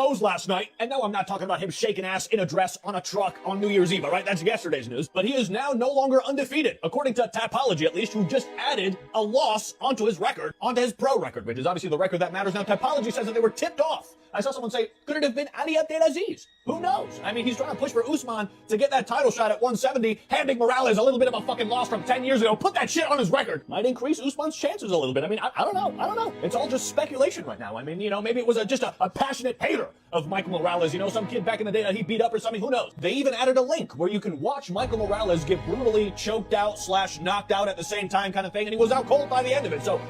exposed last night. And no, I'm not talking about him shaking ass in a dress on a truck on New Year's Eve, all right? That's yesterday's news. But he is now no longer undefeated, according to Tapology at least, who just added a loss onto his record, onto his pro record, which is obviously the record that matters. Now, Tapology says that they were tipped off. I saw someone say, could it have been Ali Abdelaziz? Who knows? I mean, he's trying to push for Usman to get that title shot at 170, handing Morales a little bit of a fucking loss from 10 years ago. Put that shit on his record. Might increase Usman's chances a little bit. I mean, I don't know. It's all just speculation right now. I mean, maybe it was just a passionate hater of Michael Morales, some kid back in the day that he beat up or something. Who knows? They even added a link where you can watch Michael Morales get brutally choked out / knocked out at the same time kind of thing, and he was out cold by the end of it. So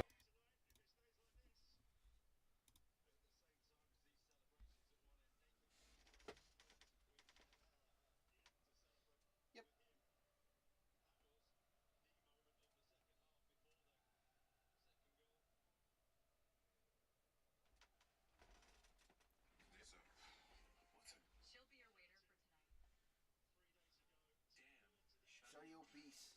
Shorty obese.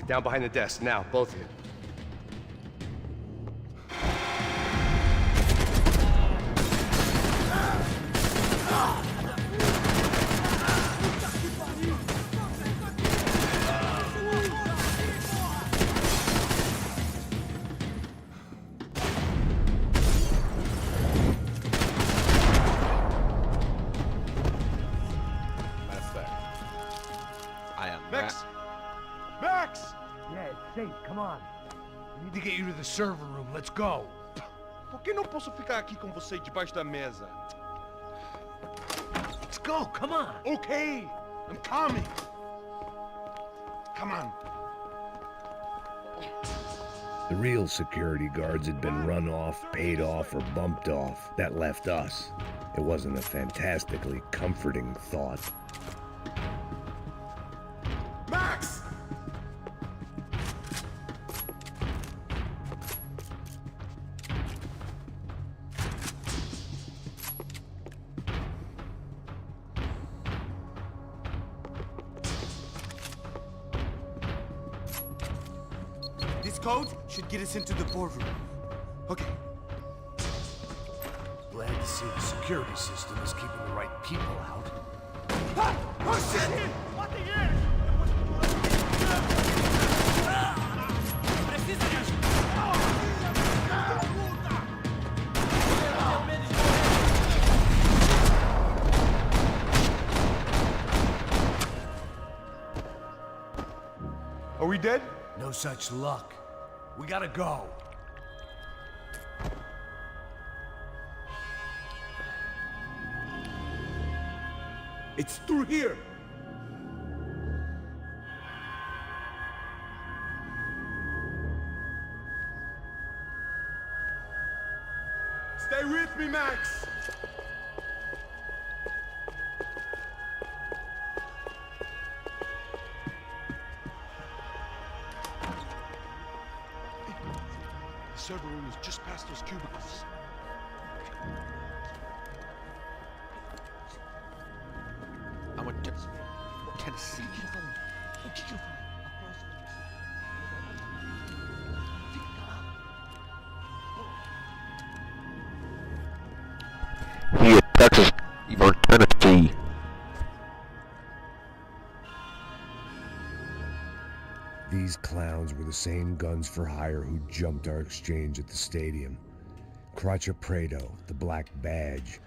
Down behind the desk, now, both of you. Max! Yeah, it's safe. Come on. We need to get you to the server room. Let's go. Por que não posso ficar aqui com você debaixo da mesa? Let's go. Come on. Okay, I'm coming. Come on. The real security guards had been run off, paid off, or bumped off. That left us. It wasn't a fantastically comforting thought. Max! This code should get us into the boardroom. Okay. Glad to see the security system is keeping the right people out. Ah! Oh shit! What the heck? Are we dead? No such luck. We gotta go. It's through here. Stay with me, Max! The server room is just past those cubicles. I'm a Tennessee. Here, Texas, you're Tennessee. These clowns were the same guns for hire who jumped our exchange at the stadium. Crotcha Prado, the Black Badge.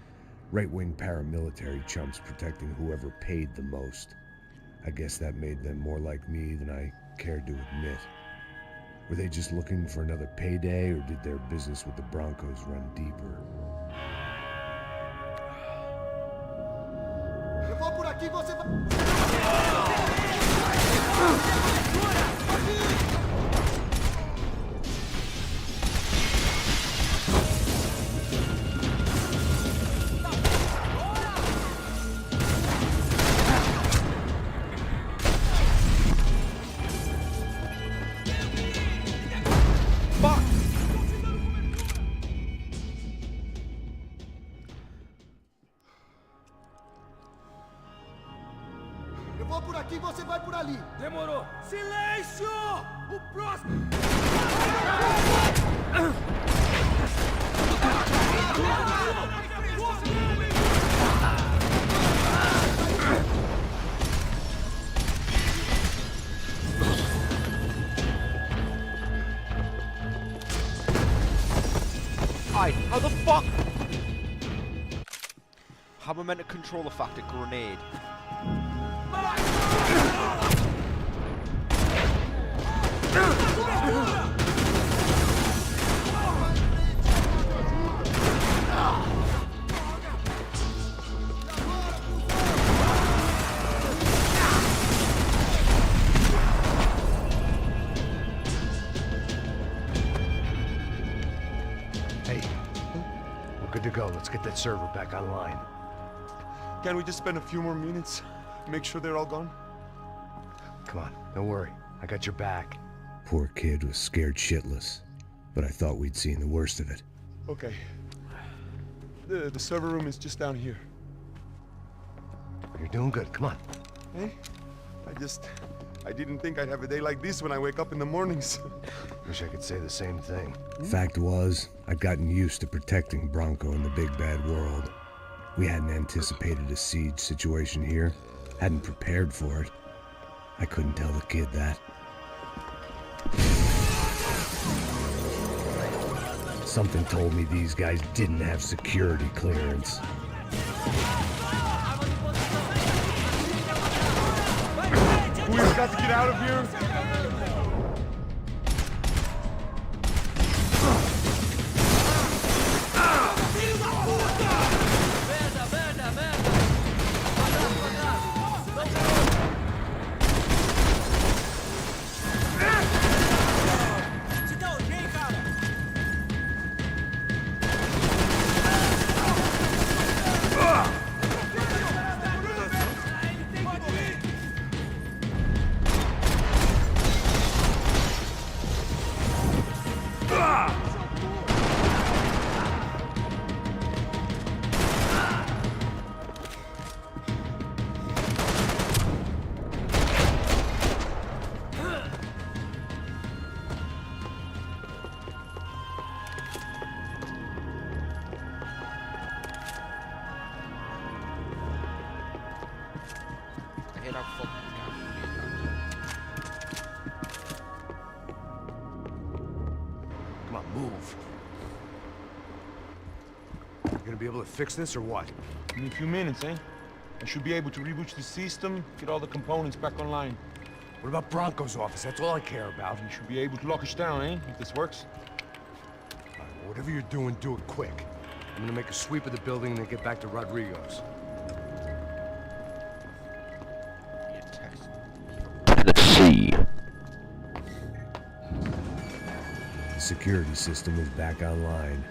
Right-wing paramilitary chumps protecting whoever paid the most. I guess that made them more like me than I cared to admit. Were they just looking for another payday, or did their business with the Broncos run deeper? Eu vou por aqui, você vai. Eu vou por aqui, você vai por ali. Demorou. Silêncio! O próximo! Aye, how the fuck? How am I meant to control the fact a grenade? Hey, we're good to go. Let's get that server back online. Can we just spend a few more minutes? Make sure they're all gone? Come on, don't worry. I got your back. Poor kid was scared shitless, but I thought we'd seen the worst of it. Okay. The server room is just down here. You're doing good. Come on. Hey? I didn't think I'd have a day like this when I wake up in the mornings. Wish I could say the same thing. Fact was, I'd gotten used to protecting Bronco in the big bad world. We hadn't anticipated a siege situation here, hadn't prepared for it. I couldn't tell the kid that. Something told me these guys didn't have security clearance. We've got to get out of here. I hate how fucking Come on, move. You gonna be able to fix this or what? In a few minutes, eh? I should be able to reboot the system, get all the components back online. What about Bronco's office? That's all I care about. You should be able to lock us down, eh? If this works. All right, well, whatever you're doing, do it quick. I'm gonna make a sweep of the building and then get back to Rodrigo's. Let's see. The security system was back online.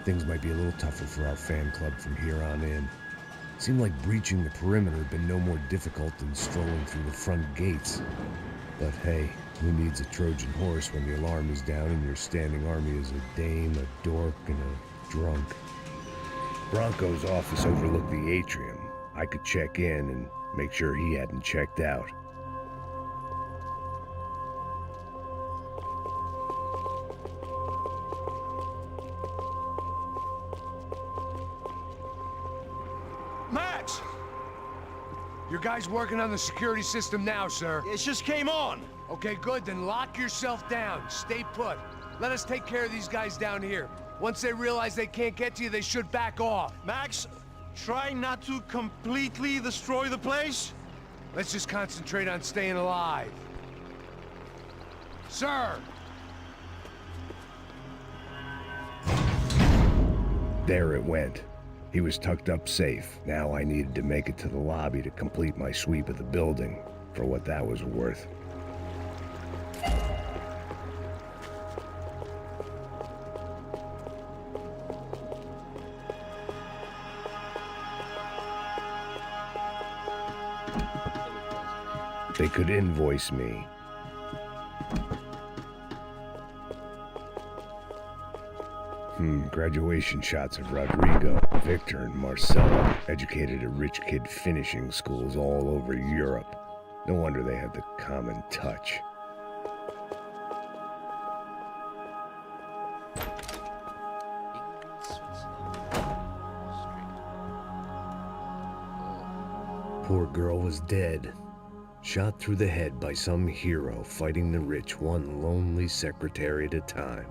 Things might be a little tougher for our fan club from here on in. Seemed like breaching the perimeter had been no more difficult than strolling through the front gates. But hey, who needs a Trojan horse when the alarm is down and your standing army is a dame, a dork, and a drunk? Bronco's office overlooked the atrium. I could check in and make sure he hadn't checked out. Max! Your guy's working on the security system now, sir. It just came on. Okay, good. Then lock yourself down. Stay put. Let us take care of these guys down here. Once they realize they can't get to you, they should back off. Max, try not to completely destroy the place. Let's just concentrate on staying alive. Sir! There it went. He was tucked up safe. Now I needed to make it to the lobby to complete my sweep of the building, for what that was worth. They could invoice me. Graduation shots of Rodrigo, Victor, and Marcelo, educated at rich kid finishing schools all over Europe. No wonder they had the common touch. Poor girl was dead. Shot through the head by some hero fighting the rich one lonely secretary at a time.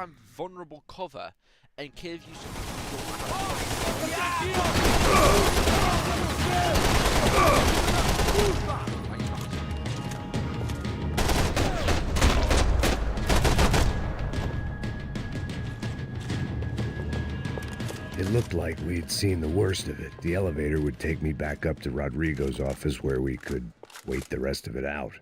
prime vulnerable cover and give you some. It looked like we'd seen the worst of it. The elevator would take me back up to Rodrigo's office where we could wait the rest of it out.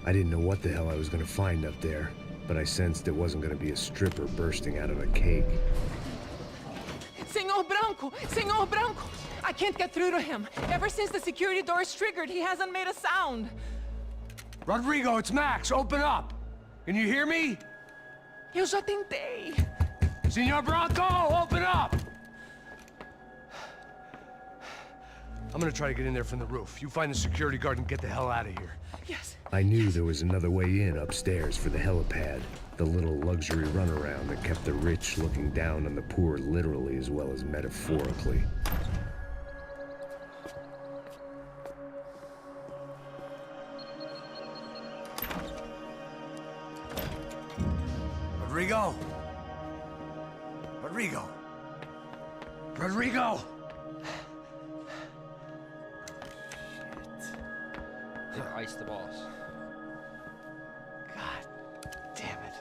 I didn't know what the hell I was going to find up there, but I sensed it wasn't going to be a stripper bursting out of a cake. Senor Branco! I can't get through to him. Ever since the security door is triggered, he hasn't made a sound. Rodrigo, it's Max. Open up. Can you hear me? Eu já tentei. Senor Branco, open up! I'm gonna try to get in there from the roof. You find the security guard and get the hell out of here. Yes. I knew there was another way in upstairs for the helipad, the little luxury runaround that kept the rich looking down on the poor literally as well as metaphorically. Rodrigo? Rodrigo? Rodrigo! They've iced the boss. God damn it.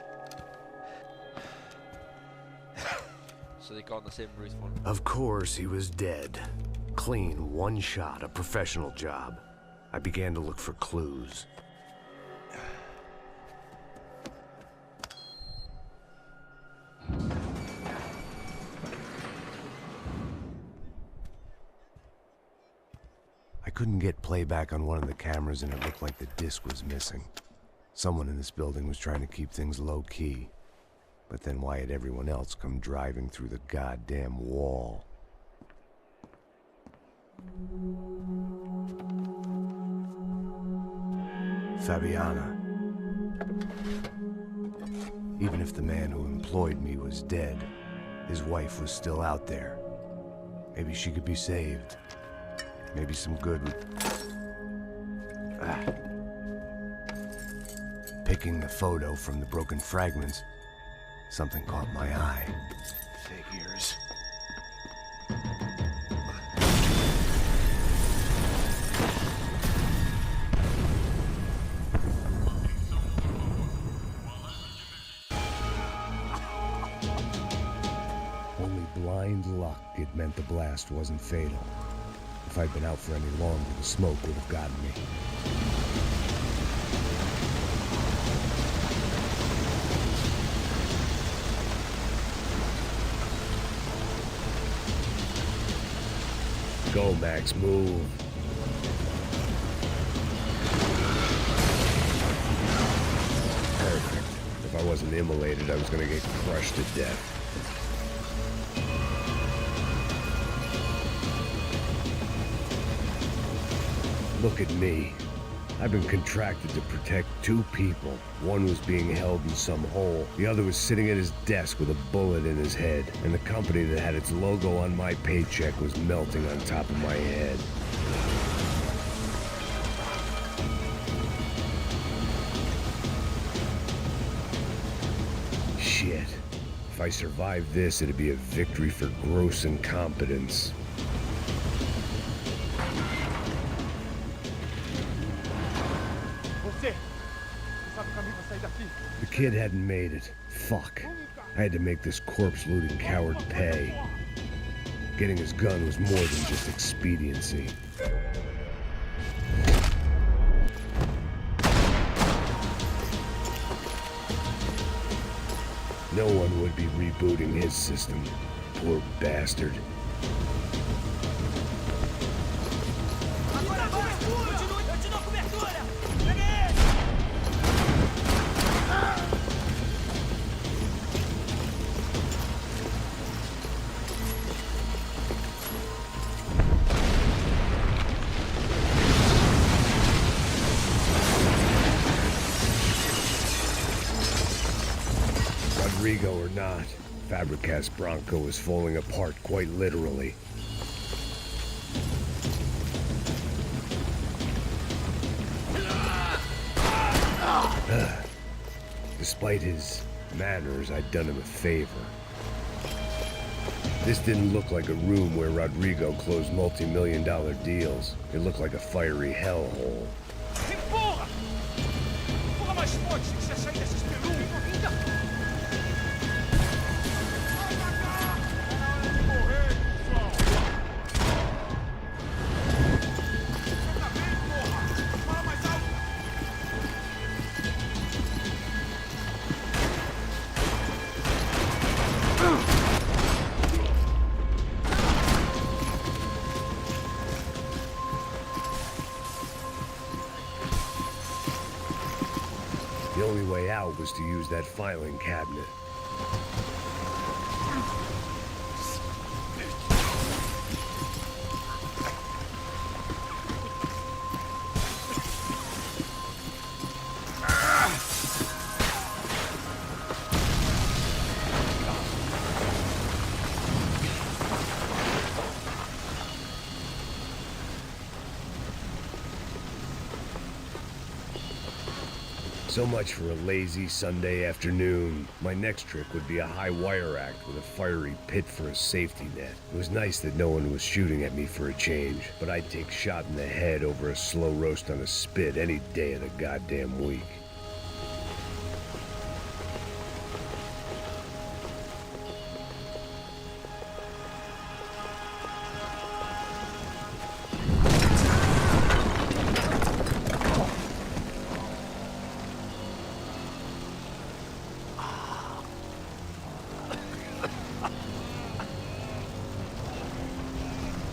So they got on the same roof one. Of course, he was dead. Clean, one shot, a professional job. I began to look for clues. I couldn't get playback on one of the cameras and it looked like the disc was missing. Someone in this building was trying to keep things low-key. But then why had everyone else come driving through the goddamn wall? Fabiana. Even if the man who employed me was dead, his wife was still out there. Maybe she could be saved. Maybe some good would... Picking the photo from the broken fragments, something caught my eye. Figures. Only blind luck it meant the blast wasn't fatal. If I'd been out for any longer, the smoke would have gotten me. Go, Max, move. Perfect. If I wasn't immolated, I was gonna get crushed to death. Look at me. I've been contracted to protect two people. One was being held in some hole. The other was sitting at his desk with a bullet in his head. And the company that had its logo on my paycheck was melting on top of my head. Shit. If I survived this, it'd be a victory for gross incompetence. The kid hadn't made it. Fuck. I had to make this corpse-looting coward pay. Getting his gun was more than just expediency. No one would be rebooting his system. Poor bastard. Rodrigo or not, Fabricas Bronco is falling apart quite literally. Despite his manners, I'd done him a favor. This didn't look like a room where Rodrigo closed multi-million-dollar deals. It looked like a fiery hellhole. Empurra! Empurra mais forte, se você sair desses peludos. The only way out was to use that filing cabinet. So much for a lazy Sunday afternoon. My next trick would be a high wire act with a fiery pit for a safety net. It was nice that no one was shooting at me for a change, but I'd take shot in the head over a slow roast on a spit any day of the goddamn week.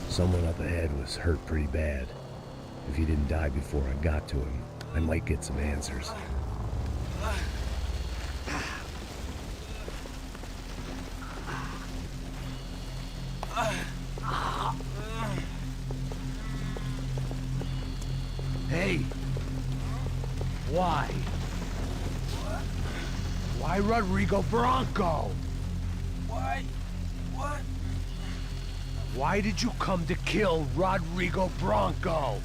Someone up ahead was hurt pretty bad. If he didn't die before I got to him, I might get some answers. Hey! Why? Why Rodrigo Bronco? Why? What? Why did you come to kill Rodrigo Bronco?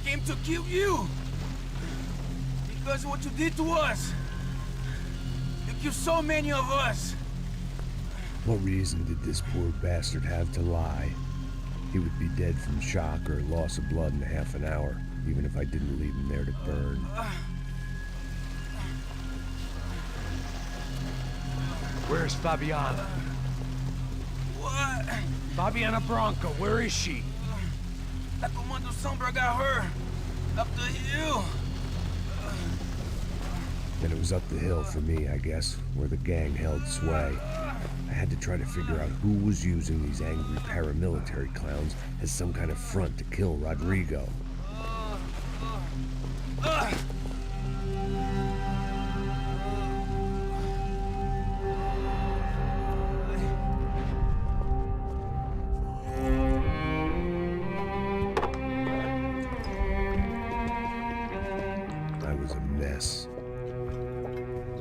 Came to kill you! Because of what you did to us! You killed so many of us! What reason did this poor bastard have to lie? He would be dead from shock or loss of blood in half an hour, even if I didn't leave him there to burn. Where's Fabiana? What? Fabiana Bronco, where is she? That Comando Sombra got her! Up the hill! Then it was up the hill for me, I guess, where the gang held sway. I had to try to figure out who was using these angry paramilitary clowns as some kind of front to kill Rodrigo. I was a mess.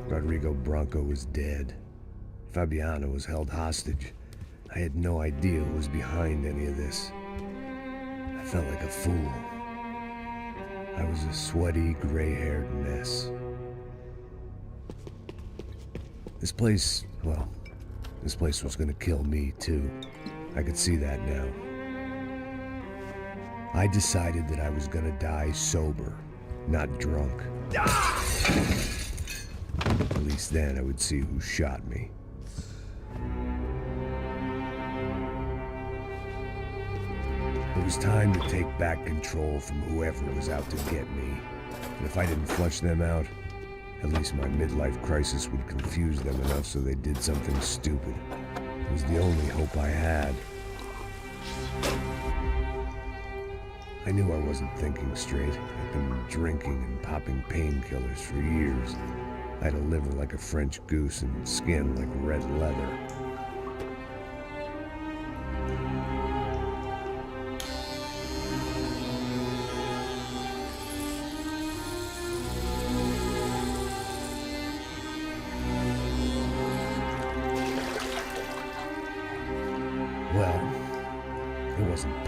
Rodrigo Bronco was dead. Fabiana was held hostage. I had no idea who was behind any of this. I felt like a fool. I was a sweaty, gray-haired mess. This place, well, this place was gonna kill me too. I could see that now. I decided that I was gonna die sober, not drunk. At least then I would see who shot me. It was time to take back control from whoever was out to get me. And if I didn't flush them out, at least my midlife crisis would confuse them enough so they did something stupid. It was the only hope I had. I knew I wasn't thinking straight. I'd been drinking and popping painkillers for years. I had a liver like a French goose and skin like red leather.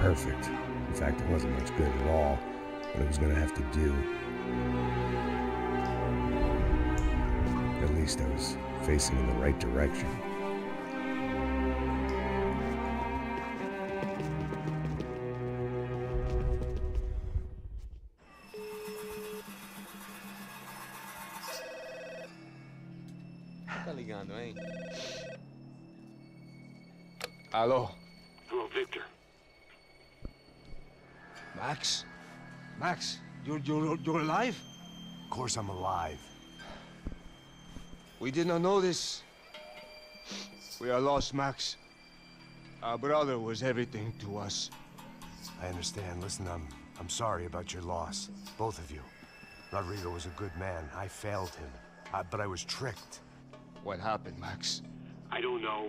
perfect. In fact, it wasn't much good at all, but it was gonna have to do. At least I was facing in the right direction. Tá ligando, hein? Alô? Hello, Victor. Max? Max, you're alive? Of course I'm alive. We did not know this. We are lost, Max. Our brother was everything to us. I understand. Listen, I'm sorry about your loss. Both of you. Rodrigo was a good man. I failed him. But I was tricked. What happened, Max? I don't know.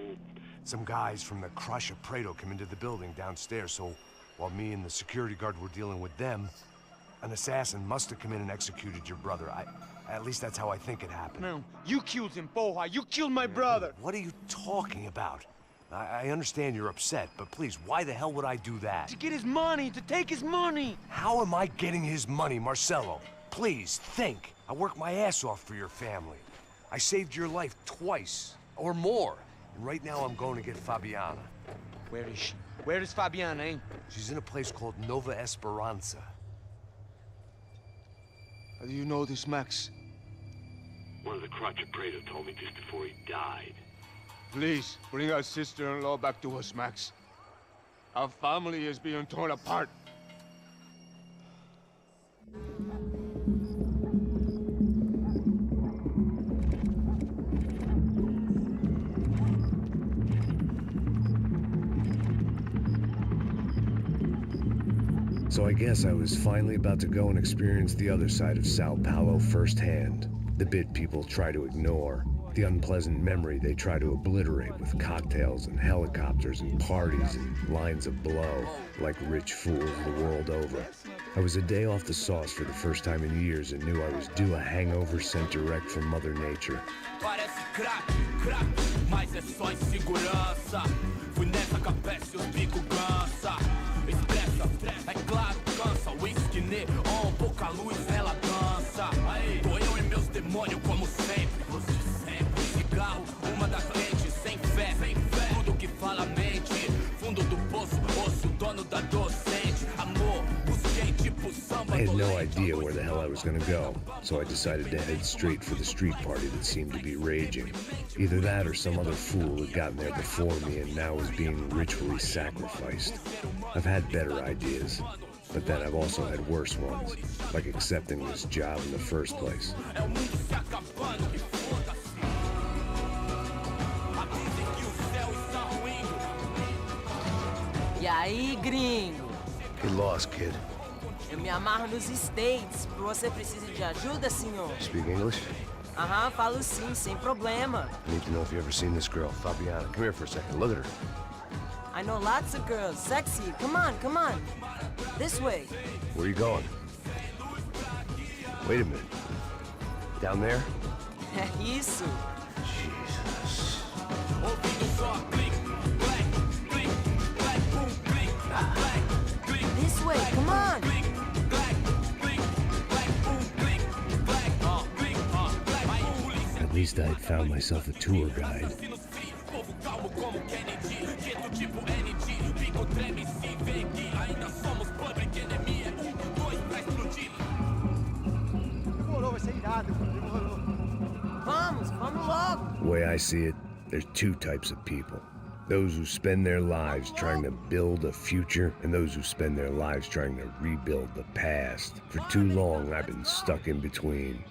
Some guys from the Crush of Prado came into the building downstairs, so while me and the security guard were dealing with them, an assassin must have come in and executed your brother. At least that's how I think it happened. No, you killed him, Poha. You killed my brother. What are you talking about? I understand you're upset, but please, why the hell would I do that? To get his money, to take his money. How am I getting his money, Marcelo? Please, think. I worked my ass off for your family. I saved your life twice, or more. And right now I'm going to get Fabiana. Where is she? Where is Fabiana, eh? She's in a place called Nova Esperanza. How do you know this, Max? One of the Crotch of Prado told me just before he died. Please, bring our sister-in-law back to us, Max. Our family is being torn apart. So I guess I was finally about to go and experience the other side of Sao Paulo firsthand. The bit people try to ignore. The unpleasant memory they try to obliterate with cocktails and helicopters and parties and lines of blow, like rich fools the world over. I was a day off the sauce for the first time in years and knew I was due a hangover sent direct from Mother Nature. Parece crack, crack, mas é só insegurança. Fui nessa capeste, os bico cansa. Expressa, é claro, cansa. Whisky neon, pouca luz, ela dança. Aí, tô eu e meus demônios como sempre. Cigarro, uma das frentes, sem fé. Tudo que fala mente. Fundo do poço, osso, dono da docente. Amor, busquei tipo samba. I had no idea where the hell I was gonna go, so I decided to head straight for the street party that seemed to be raging. Either that or some other fool had gotten there before me and now was being ritually sacrificed. I've had better ideas, but then I've also had worse ones, like accepting this job in the first place. E aí, gringo? Get lost, kid. Eu me amarro nos States. Você precisa de ajuda, senhor? Speak English? Aham, falo sim, sem problema. I need to know if you've ever seen this girl, Fabiana. Come here for a second. Look at her. I know lots of girls. Sexy. Come on, come on. This way. Where are you going? Wait a minute. Down there? É isso. Jesus. This way, come on. At least I'd found myself a tour guide. Vamos logo. The way I see it, there's two types of people. Those who spend their lives trying to build a future, and those who spend their lives trying to rebuild the past. For too long, I've been stuck in between.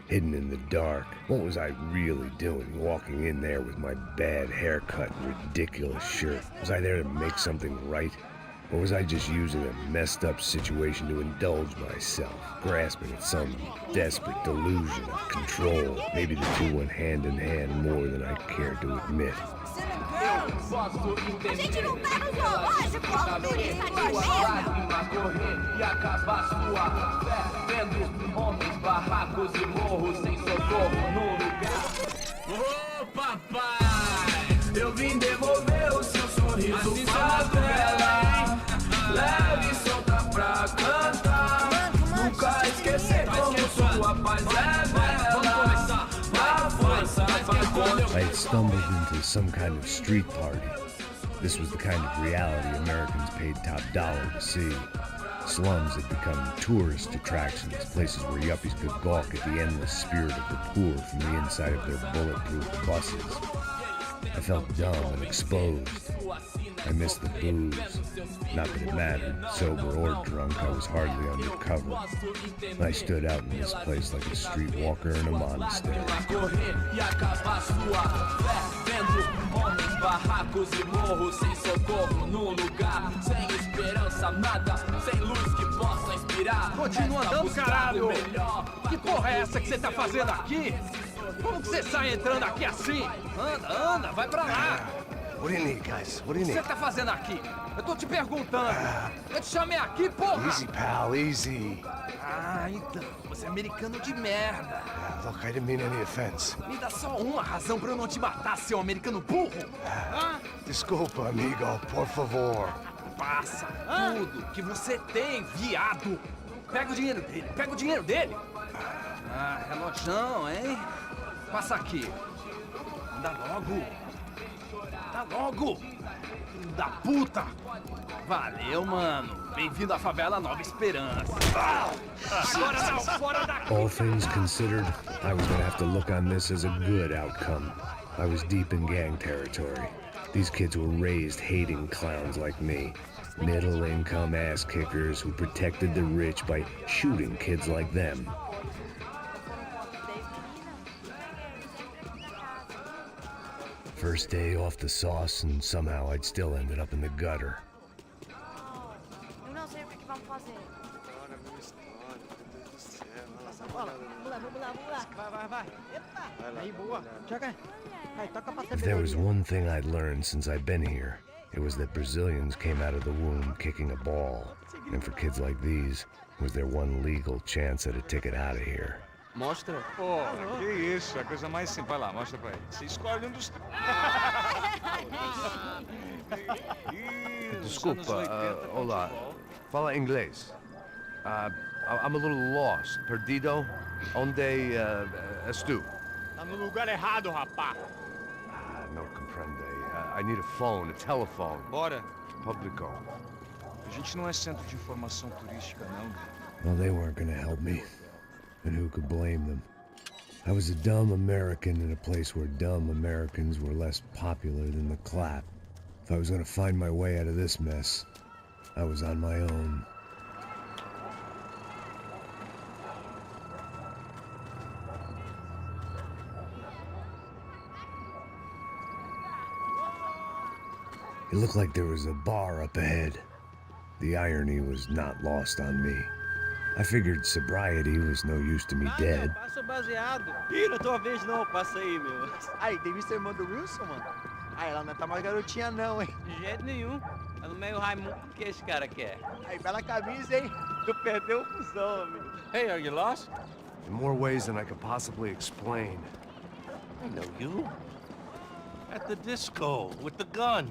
Hidden in the dark. What was I really doing, walking in there with my bad haircut and ridiculous shirt? Was I there to make something right? Or was I just using a messed up situation to indulge myself, grasping at some desperate delusion of control? Maybe the two went hand in hand more than I cared to admit. A gente não tá no zoológico, ó, turista de E acabar sua fé, vendo homens, barracos e morros sem socorro no lugar. Ô papai, eu vim devolver o seu sorriso pra favela. leve e solta pra cantar. Nunca esquecer como sua paz é bela. A força vai contra. I had stumbled into some kind of street party. This was the kind of reality Americans paid top dollar to see. Slums had become tourist attractions, places where yuppies could gawk at the endless spirit of the poor from the inside of their bulletproof buses. I felt dumb and exposed. I missed the booze. Not that it mattered, sober or drunk, I was hardly undercover. I stood out in this place like a streetwalker in a monastery. Barracos e morros sem socorro num lugar sem esperança, nada, sem luz que possa inspirar. Continua andando, caralho! Que porra é essa que você tá fazendo aqui? Como que você sai entrando aqui assim? Anda, vai pra lá! What do you need, guys? What do you O que need? você tá fazendo aqui? Eu tô te perguntando. Eu te chamei aqui, porra! Easy, pal, easy. Ah, então, você é americano de merda. Look, I didn't mean any offense. Me dá só uma razão pra eu não te matar, seu americano burro. Desculpa, amigo, por favor. Passa tudo que você tem, viado. Pega o dinheiro dele, Ah, relojão, hein? Passa aqui. Dá logo. Filho da puta. Valeu, mano. Bem-vindo à favela Nova Esperança. Agora não, fora daqui. All things considered, I was gonna have to look on this as a good outcome. I was deep in gang territory. These kids were raised hating clowns like me. Middle-income ass-kickers who protected the rich by shooting kids like them. First day off the sauce, and somehow I'd still ended up in the gutter. Eu não sei o que vamos fazer. Agora, minha história, meu Deus do céu. Vamos lá. Vai. Epa. Aí, boa. Joga. Vai, toca pra If there was one thing I'd learned since I'd been here, it was that Brazilians came out of the womb kicking a ball. And for kids like these, it was their one legal chance at a ticket out of here. Mostra. Pô, que isso, é a coisa mais simples. Vai lá, mostra pra ele. Você escolhe um dos... Desculpa, olá. Fala inglês. I'm a little lost. Perdido? Onde és tu? Tá no lugar errado, rapá. Não compreende. I need a phone, a telephone. Bora. Publico. A gente não é centro de informação turística, não. Well, they weren't gonna help me. And who could blame them? I was a dumb American in a place where dumb Americans were less popular than the clap. If I was gonna find my way out of this mess, I was on my own. It looked like there was a bar up ahead. The irony was not lost on me. I figured sobriety was no use to me dead. Passa baseado. Ih, não é tua vez não, passa aí, meu. Aí, tem visto a irmã do Wilson, mano? Ah, ela não tá mais garotinha não, hein? De jeito nenhum. Tá no meio Raimundo que esse cara quer. Aí, bela camisa, hein? Tu perdeu o fusão, amigo. Hey, are you lost? In more ways than I could possibly explain. I know you. At the disco, with the gun.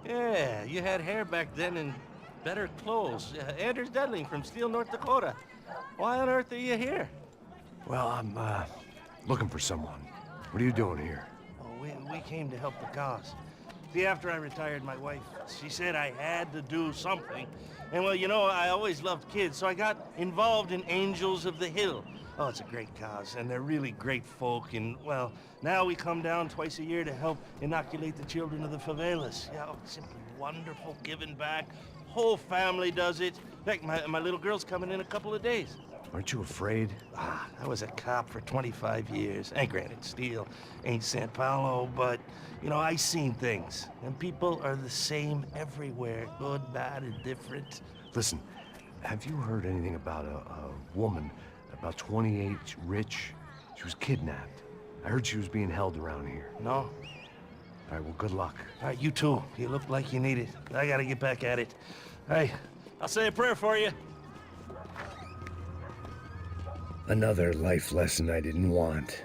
Yeah, you had hair back then and better clothes. Anders Dudling from Steele, North Dakota. Why on earth are you here? Well, I'm, looking for someone. What are you doing here? Oh, we came to help the cause. See, after I retired, my wife, she said I had to do something. And, well, you know, I always loved kids, so I got involved in Angels of the Hill. Oh, it's a great cause, and they're really great folk, and, well, now we come down twice a year to help inoculate the children of the favelas. Yeah, oh, it's simply wonderful, giving back. Whole family does it. In fact, my little girl's coming in a couple of days. Aren't you afraid? I was a cop for 25 years. And granted, Steele ain't San Paulo, but, you know, I seen things. And people are the same everywhere, good, bad, and different. Listen, have you heard anything about a woman, about 28, rich? She was kidnapped. I heard she was being held around here. No? All right, well, good luck. All right, you too. You look like you need it. I gotta get back at it. Hey, I'll say a prayer for you. Another life lesson I didn't want.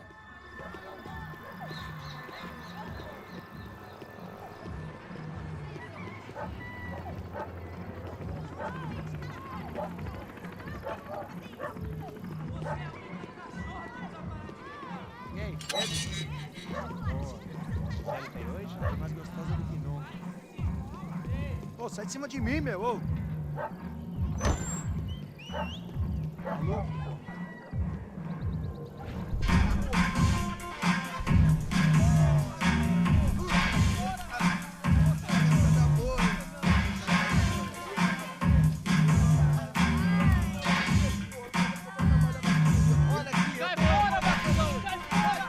E aí, bebe? Pô, tem hoje? Tá mais gostosa do que nunca. Ô, sai de cima de mim, meu, ô! Alô?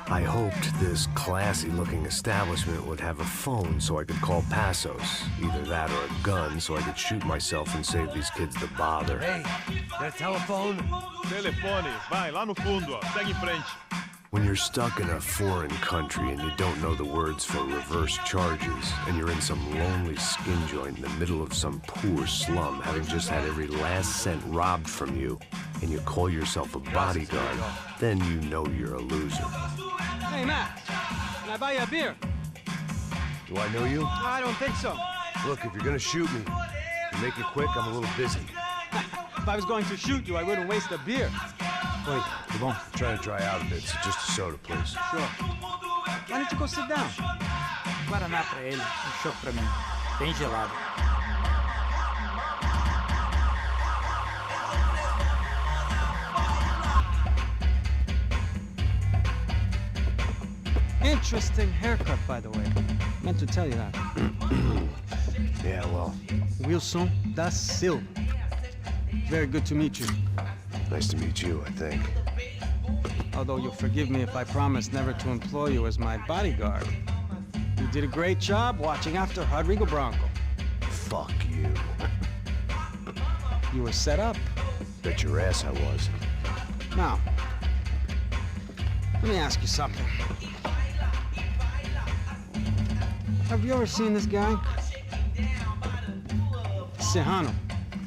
I hoped this classy-looking establishment would have a phone so I could call Passos. Either that or a gun so I could shoot myself and save these kids the bother. Hey, got a telephone? Telefone, vai, lá no fundo, ó. Segue em frente. When you're stuck in a foreign country and you don't know the words for reverse charges, and you're in some lonely skin joint in the middle of some poor slum, having just had every last cent robbed from you, and you call yourself a bodyguard, then you know you're a loser. Hey, Matt, can I buy you a beer? Do I know you? I don't think so. Look, if you're gonna shoot me, you make it quick, I'm a little busy. If I was going to shoot you, I wouldn't waste a beer. Wait, come on. I'm trying to dry out a bit, so just a soda, please. Sure. Why don't you go sit down? Guaraná pra ele, chopp pra mim. Bem gelado. Interesting haircut, by the way. Meant to tell you that. Yeah, well. Wilson da Silva. Very good to meet you. Nice to meet you, I think. Although you'll forgive me if I promise never to employ you as my bodyguard. You did a great job watching after Rodrigo Branco. Fuck you. You were set up. Bet your ass I was. Now, let me ask you something. Have you ever seen this guy? Serrano.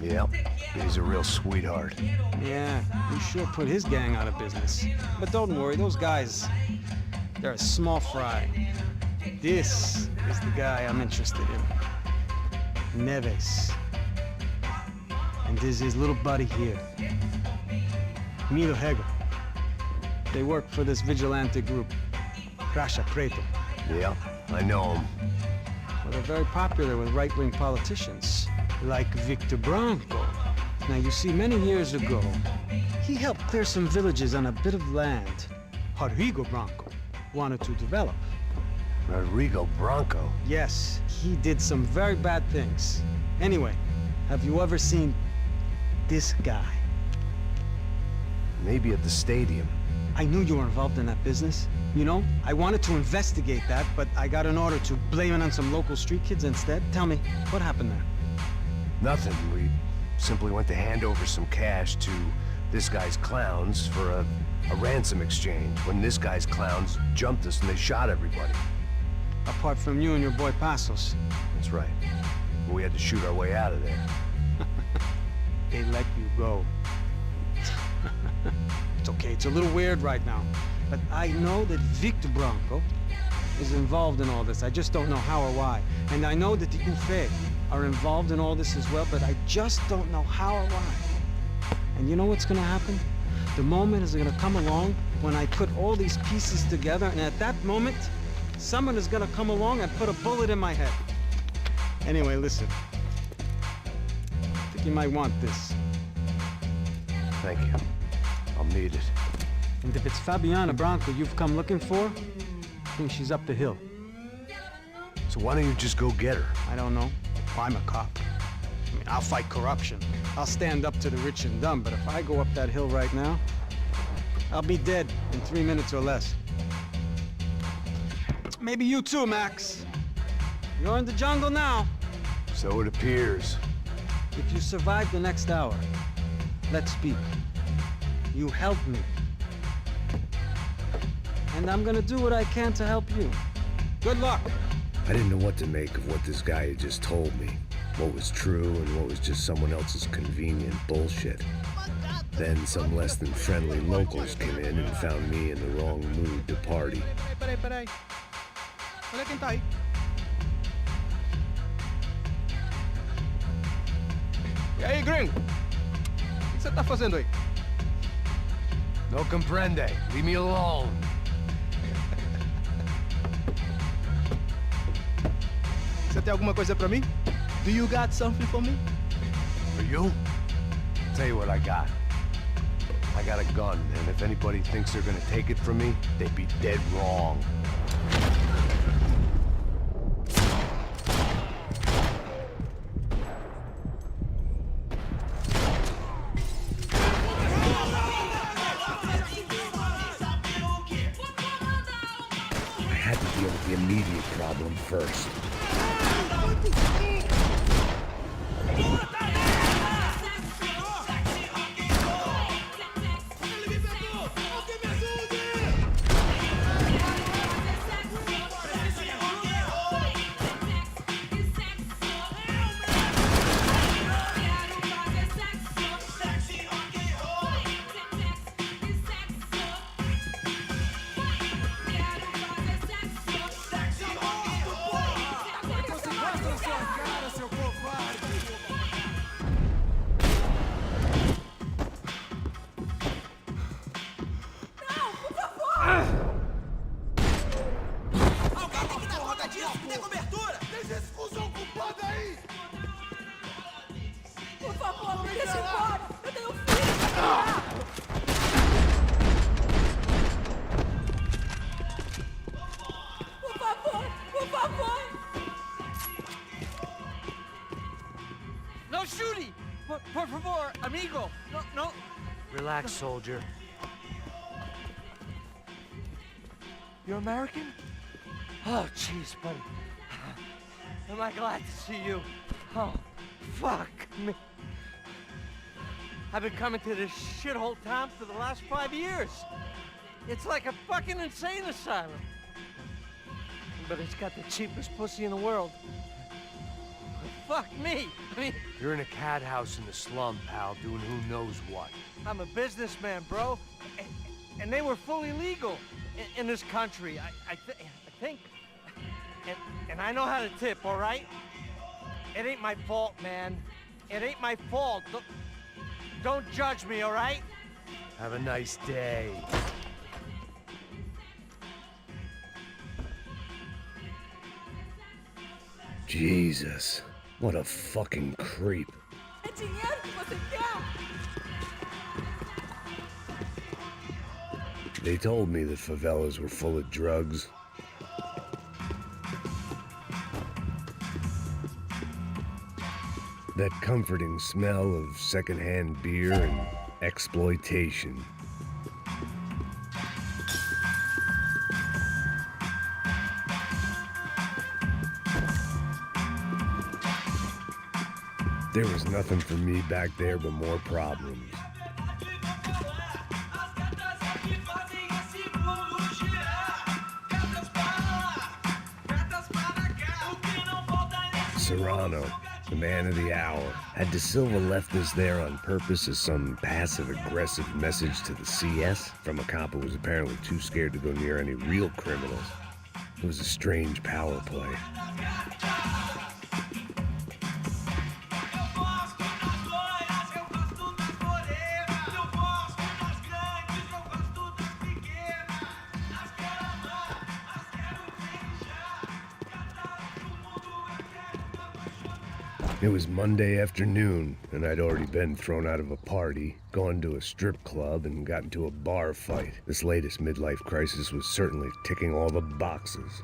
Yep. He's a real sweetheart. Yeah, he sure put his gang out of business. But don't worry, those guys, they're a small fry. This is the guy I'm interested in. Neves. And this is his little buddy here. Milo Hegel. They work for this vigilante group, Crasha Preto. Yeah, I know him. Well, they're very popular with right-wing politicians, like Victor Branco. Now, you see, many years ago, he helped clear some villages on a bit of land Rodrigo Branco wanted to develop. Rodrigo Branco? Yes, he did some very bad things. Anyway, have you ever seen this guy? Maybe at the stadium. I knew you were involved in that business. You know, I wanted to investigate that, but I got an order to blame it on some local street kids instead. Tell me, what happened there? Nothing. We simply went to hand over some cash to this guy's clowns for a ransom exchange when this guy's clowns jumped us and they shot everybody. Apart from you and your boy Passos. That's right. We had to shoot our way out of there. They let you go. It's okay, it's a little weird right now. But I know that Victor Branco is involved in all this. I just don't know how or why. And I know that the UFE are involved in all this as well, but I just don't know how or why. And you know what's gonna happen? The moment is gonna come along when I put all these pieces together, and at that moment, someone is gonna come along and put a bullet in my head. Anyway, listen. I think you might want this. Thank you. I'll need it. And if it's Fabiana Branco you've come looking for, I think she's up the hill. So why don't you just go get her? I don't know. I'm a cop. I mean, I'll fight corruption. I'll stand up to the rich and dumb, but if I go up that hill right now, I'll be dead in 3 minutes or less. Maybe you too, Max. You're in the jungle now. So it appears. If you survive the next hour, let's speak. You help me. And I'm gonna do what I can to help you. Good luck. I didn't know what to make of what this guy had just told me. What was true and what was just someone else's convenient bullshit. Then some less than friendly locals came in and found me in the wrong mood to party. Peraí. Olha quem tá aí. E aí, gringo? O que você tá fazendo aí? No comprende. Leave me alone. Você tem alguma coisa pra mim? Do you got something for me? For you? Tell you what I got. I got a gun, and if anybody thinks they're gonna take it from me, they'd be dead wrong. I had to deal with the immediate problem first. Por favor, me deixe embora! Eu tenho filho! Por favor! Por favor! No shooting! Por favor, amigo! No, no! Relax, soldier. You're American? Oh, jeez, buddy. Am I glad to see you? Oh, fuck me. I've been coming to this shithole town for the last 5 years. It's like a fucking insane asylum. But it's got the cheapest pussy in the world. Fuck me. I mean, You're in a cat house in the slum, pal, doing who knows what. I'm a businessman, bro. And they were fully legal in this country. I think. And I know how to tip, all right? It ain't my fault, man. It ain't my fault. Don't judge me, all right? Have a nice day. Jesus, what a fucking creep. É dinheiro que você quer? They told me the favelas were full of drugs. That comforting smell of secondhand beer and exploitation. There was nothing for me back there but more problems. Serrano, the man of the hour. Had De Silva left us there on purpose as some passive-aggressive message to the CS from a cop who was apparently too scared to go near any real criminals? It was a strange power play. It was Monday afternoon, and I'd already been thrown out of a party, gone to a strip club, and got into a bar fight. This latest midlife crisis was certainly ticking all the boxes.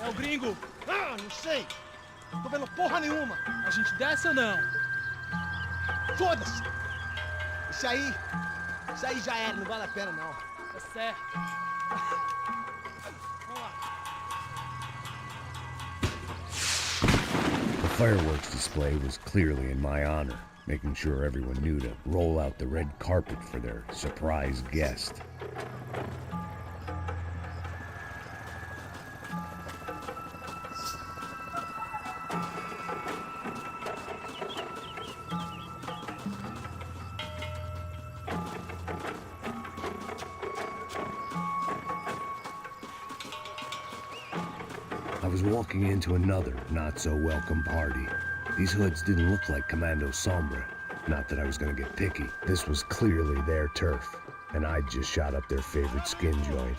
É o gringo. Ah, não sei. Tô vendo porra nenhuma. A gente desce ou não? Foda-se. Isso aí já era, não vale a pena não. Tá certo. Vamos lá. The fireworks display was clearly in my honor, making sure everyone knew to roll out the red carpet for their surprise guest. I was walking into another not-so-welcome party. These hoods didn't look like Commando Sombra. Not that I was gonna get picky. This was clearly their turf, and I'd just shot up their favorite skin joint.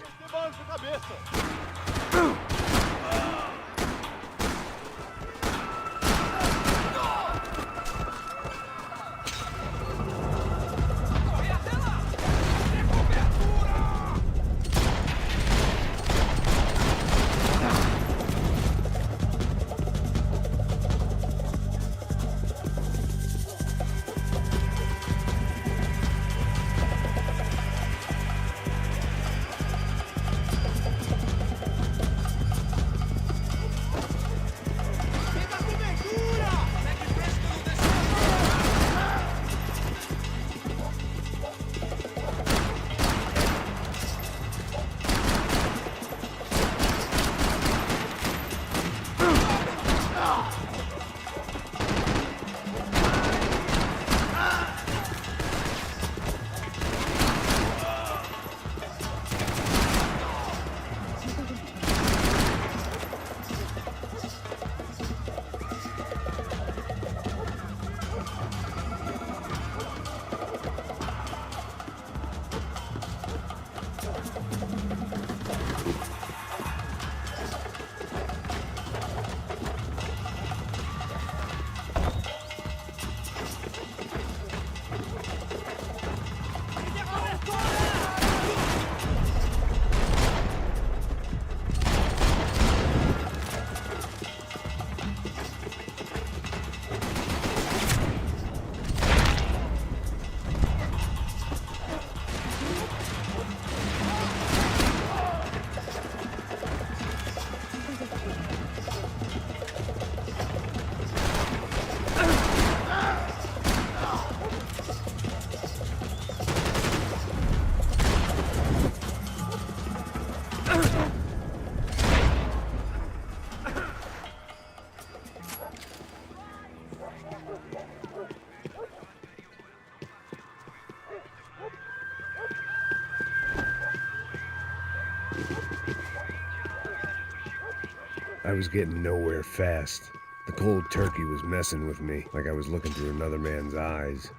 I was getting nowhere fast. The cold turkey was messing with me, like I was looking through another man's eyes.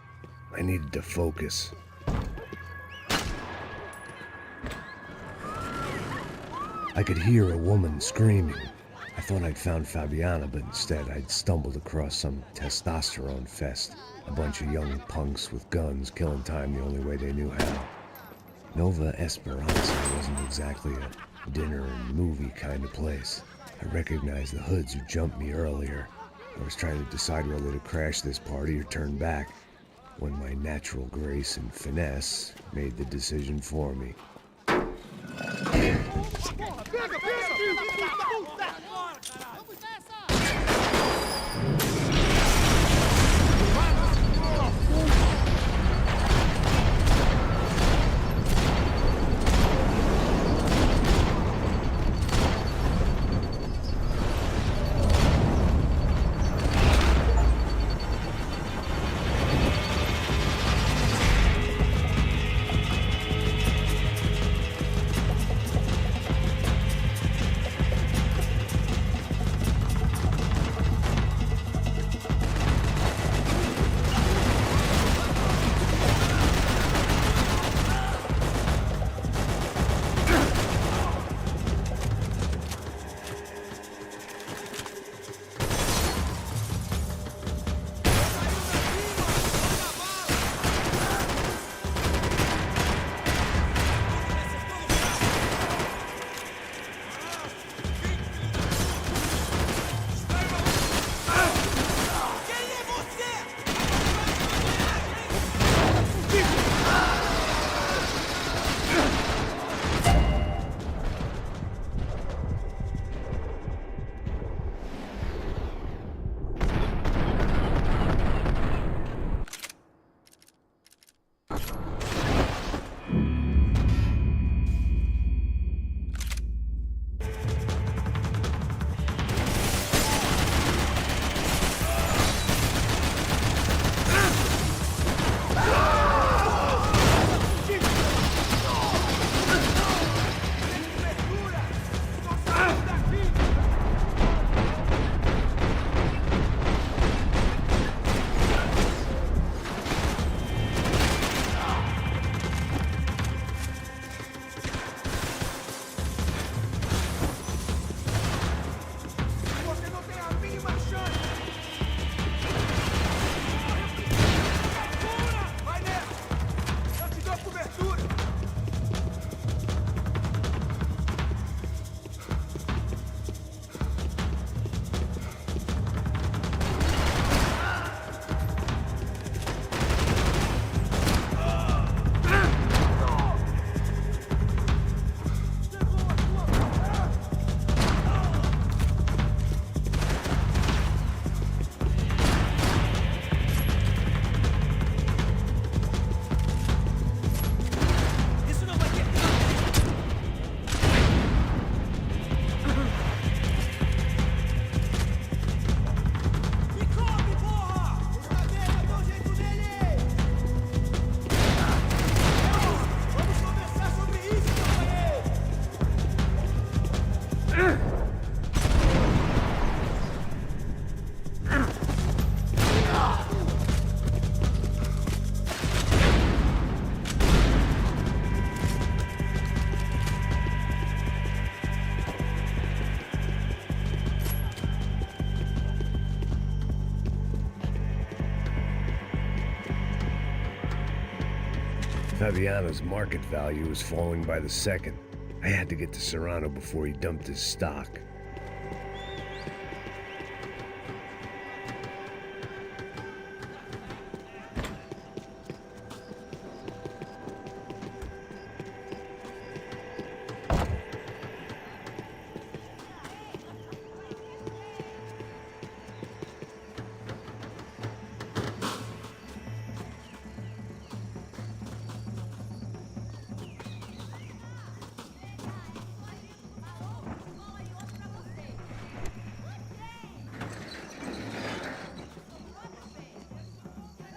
I needed to focus. I could hear a woman screaming. I thought I'd found Fabiana, but instead I'd stumbled across some testosterone fest. A bunch of young punks with guns killing time the only way they knew how. Nova Esperanza wasn't exactly a dinner and movie kind of place. I recognized the hoods who jumped me earlier. I was trying to decide whether to crash this party or turn back, when my natural grace and finesse made the decision for me. Fabiano's market value was falling by the second. I had to get to Serrano before he dumped his stock.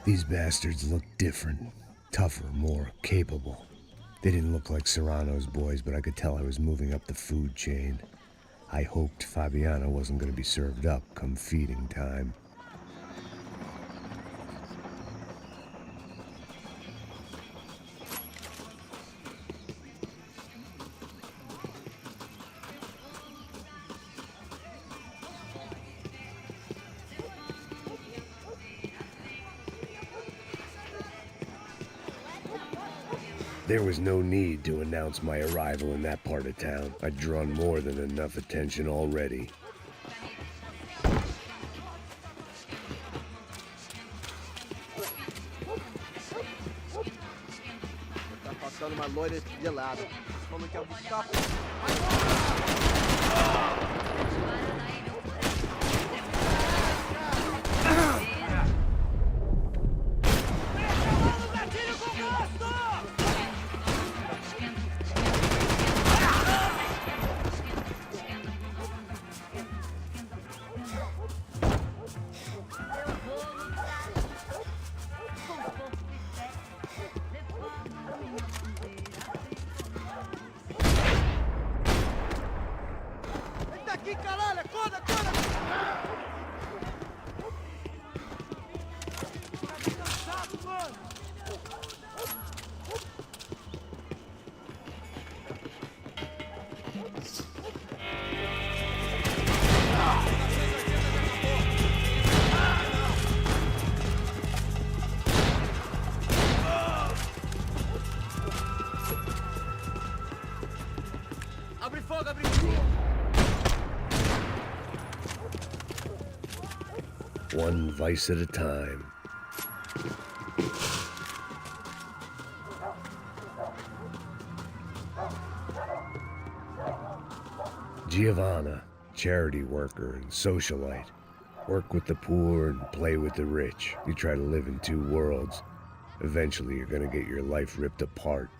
These bastards looked different, tougher, more capable. They didn't look like Serrano's boys, but I could tell I was moving up the food chain. I hoped Fabiano wasn't going to be served up come feeding time. There was no need to announce my arrival in that part of town. I'd drawn more than enough attention already. Tá passando uma loira gelada. Como que é o escapo? Aqui, caralho! Acorda, acorda! Tá cansado, mano! Abre fogo, abre fogo! One vice at a time. Giovanna, charity worker and socialite. Work with the poor and play with the rich. You try to live in two worlds. Eventually you're gonna get your life ripped apart.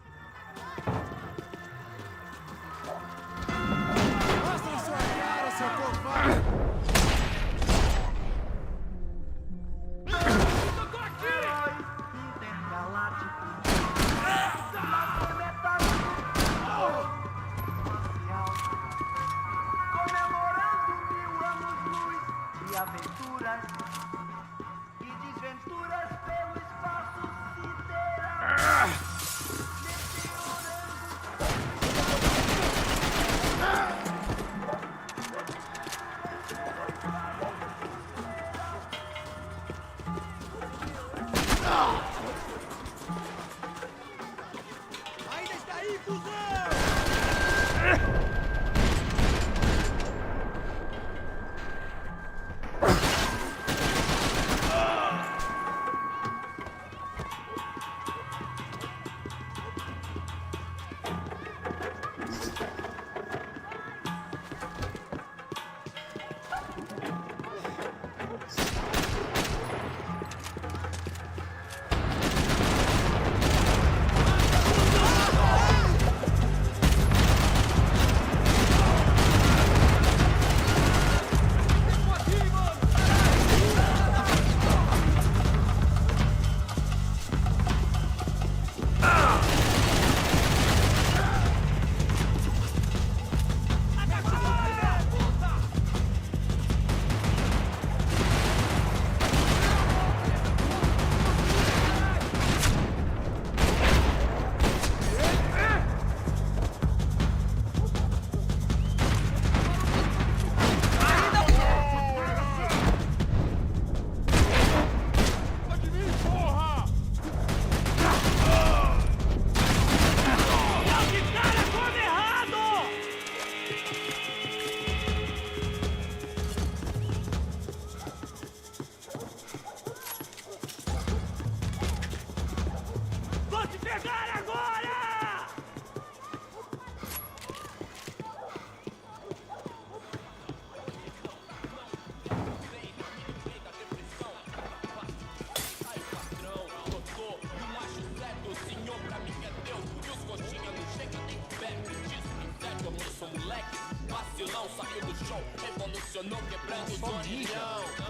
Só mija.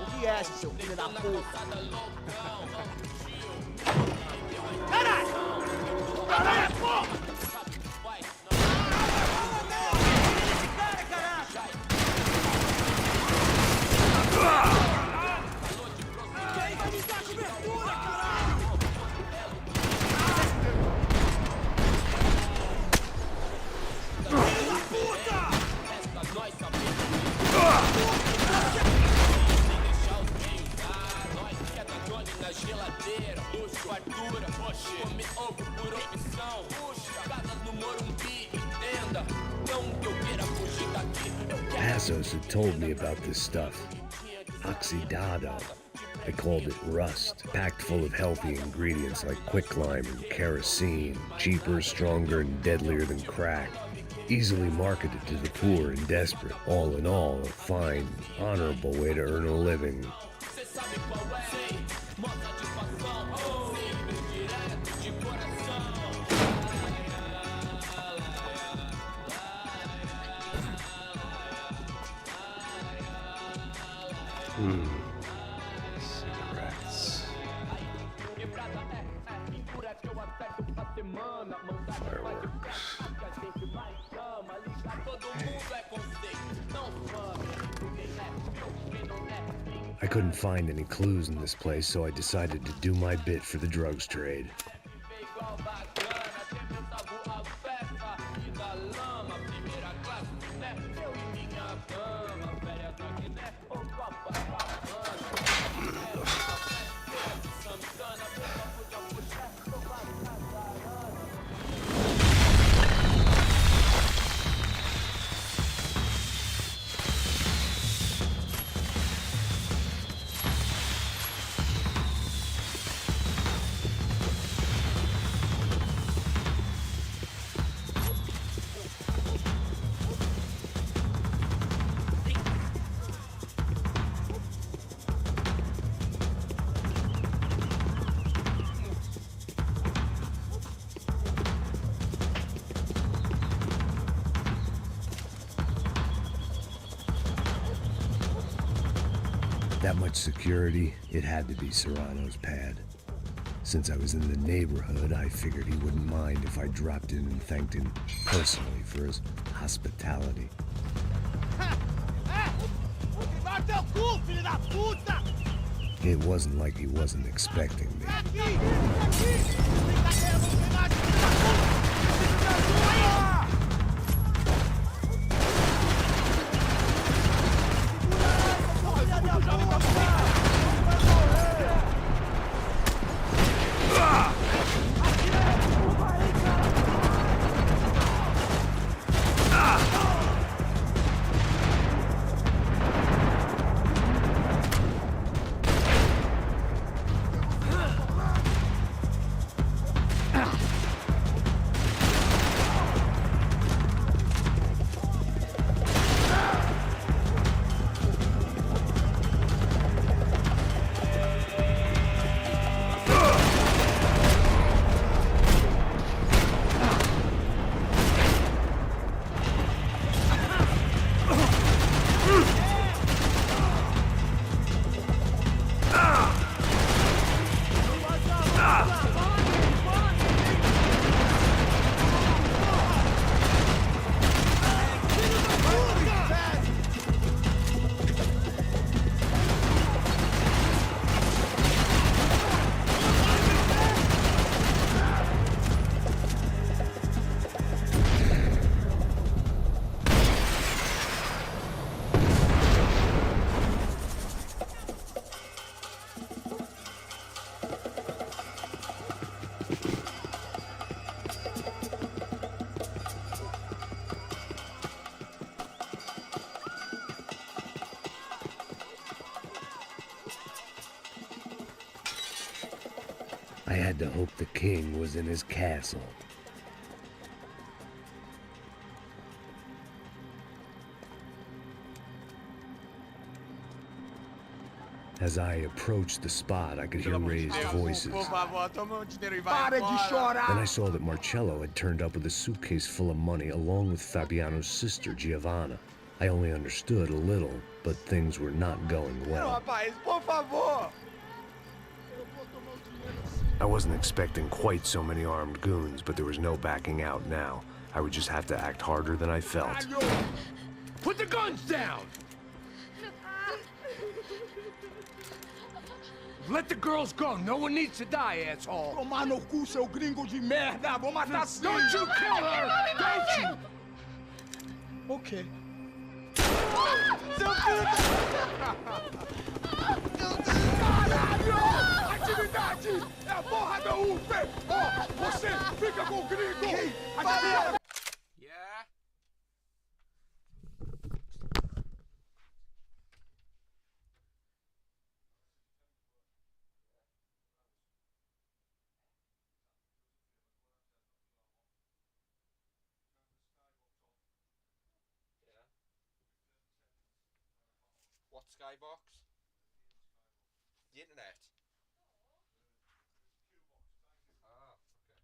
O que é esse, seu filho da puta? Caralho! Caralho, porra! Esse cara, caralho! E aí, vai me dar cobertura, caralho! Filho da puta! Na geladeira, luxo, fartura, come ovo por opção, casas no Morumbi, entenda, não que eu queira fugir daqui. Passos had told me about this stuff. Oxidado. They called it rust, packed full of healthy ingredients like quicklime and kerosene, cheaper, stronger, and deadlier than crack. Easily marketed to the poor and desperate. All in all, a fine, honorable way to earn a living. Cigarettes. Fireworks. I couldn't find any clues in this place, so I decided to do my bit for the drugs trade. That much security, it had to be Serrano's pad. Since I was in the neighborhood, I figured he wouldn't mind if I dropped in and thanked him personally for his hospitality. It wasn't like he wasn't expecting me. I had to hope the king was in his castle. As I approached the spot, I could hear raised voices. Then I saw that Marcello had turned up with a suitcase full of money along with Fabiano's sister, Giovanna. I only understood a little, but things were not going well. Rapaz, por favor! I wasn't expecting quite so many armed goons, but there was no backing out now. I would just have to act harder than I felt. Put the guns down! Let the girls go. No one needs to die, asshole. Tomar no cu, seu gringo de merda! Vou matar sim! Don't you kill her! Don't you! Ok. Seu filho Caralho! Atividade! É a porra da UF! Ó, você fica com o gringo! Atividade! Yeah? What skybox? The internet. Ah, okay.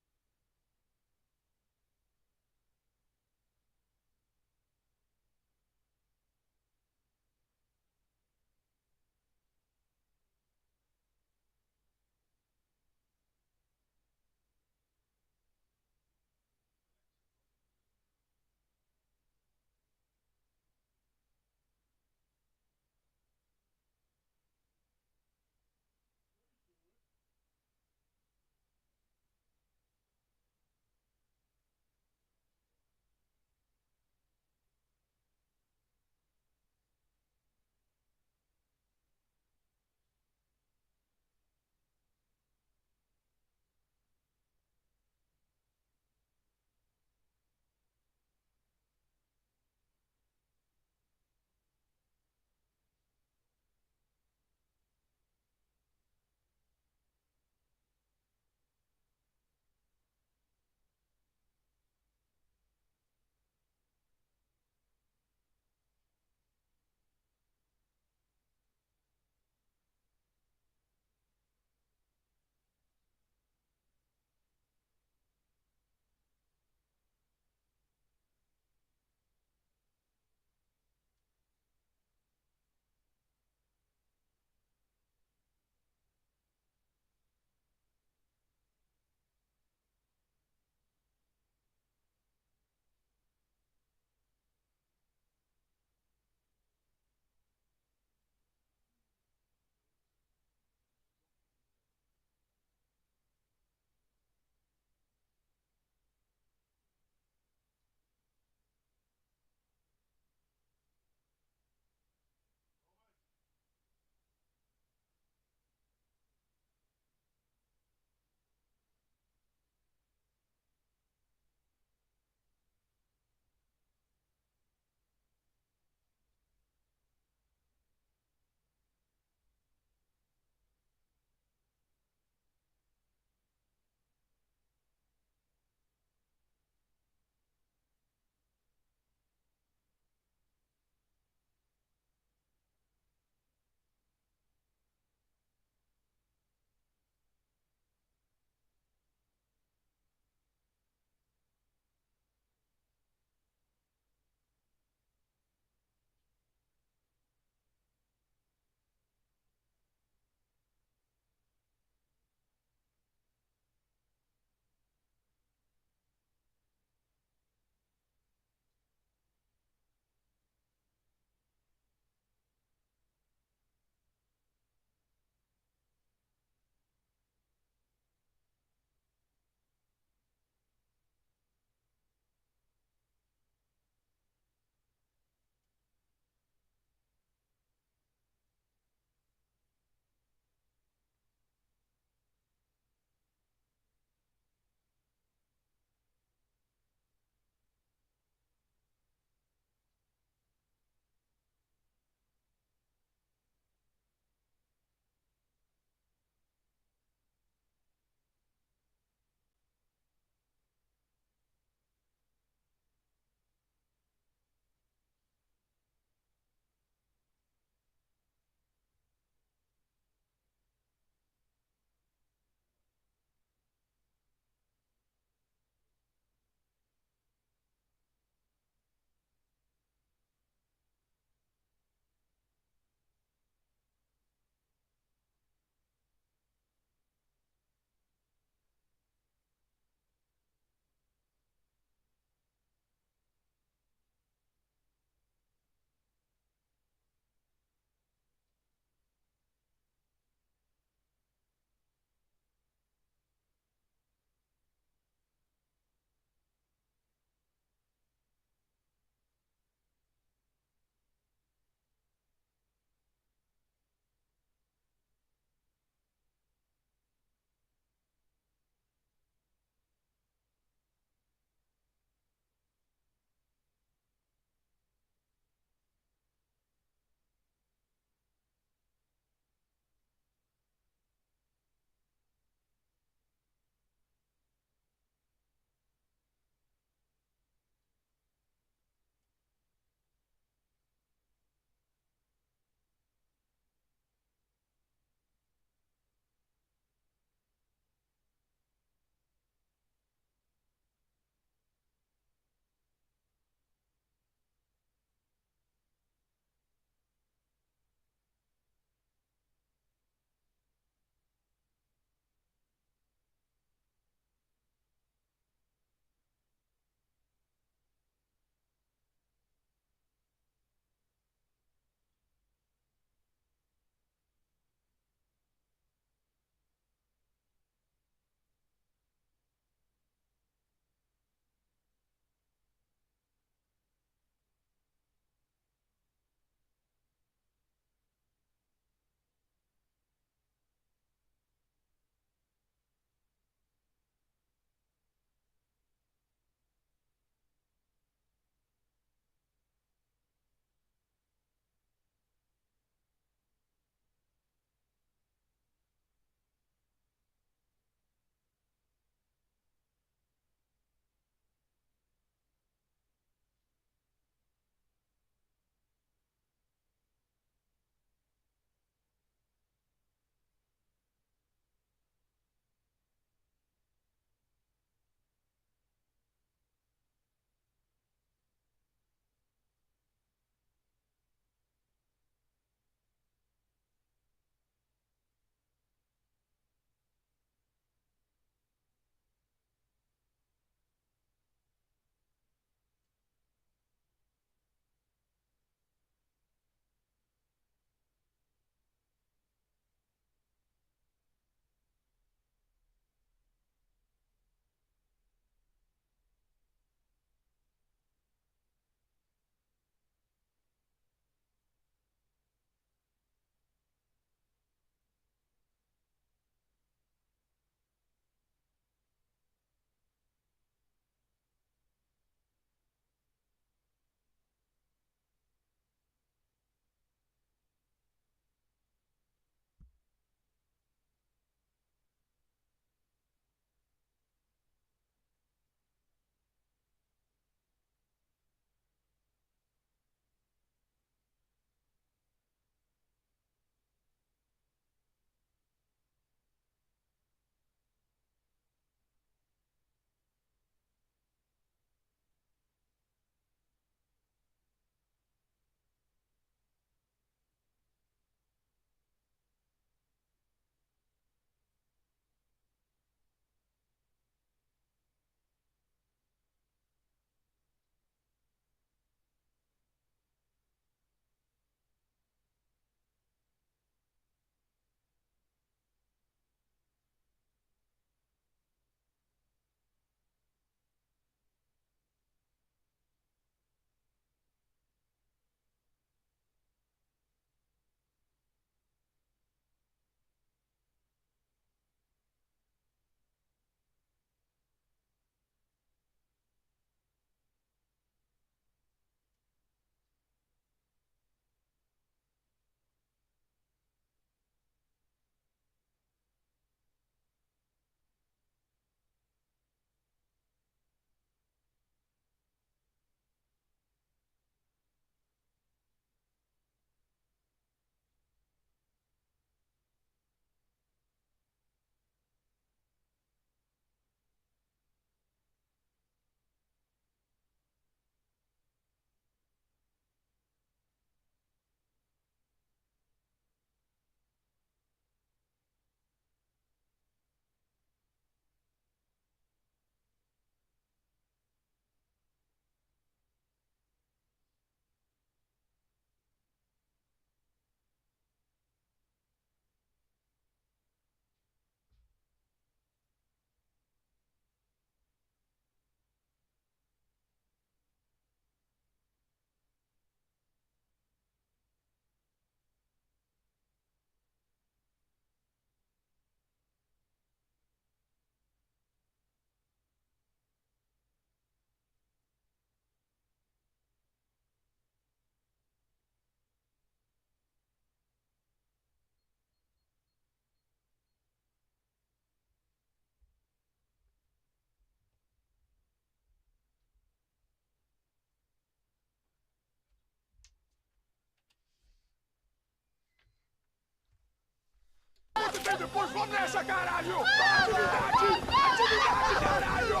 e depois vamos nessa, caralho! Atividade! Atividade, caralho!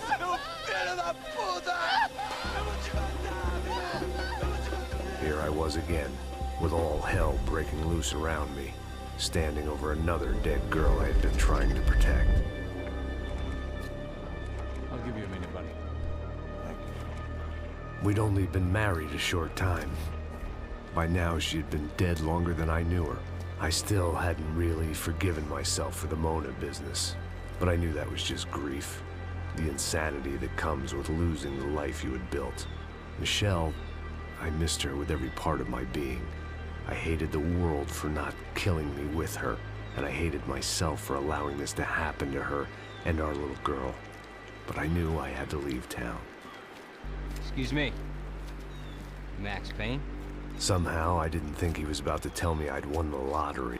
Seu filho da puta! Eu vou te matar, meu! Here I was again, with all hell breaking loose around me, standing over another dead girl I had been trying to protect. I'll give you a minute, buddy. We'd only been married a short time. By now, she'd been dead longer than I knew her. I still hadn't really forgiven myself for the Mona business, but I knew that was just grief. The insanity that comes with losing the life you had built. Michelle, I missed her with every part of my being. I hated the world for not killing me with her, and I hated myself for allowing this to happen to her and our little girl. But I knew I had to leave town. Excuse me. Max Payne? Somehow, I didn't think he was about to tell me I'd won the lottery.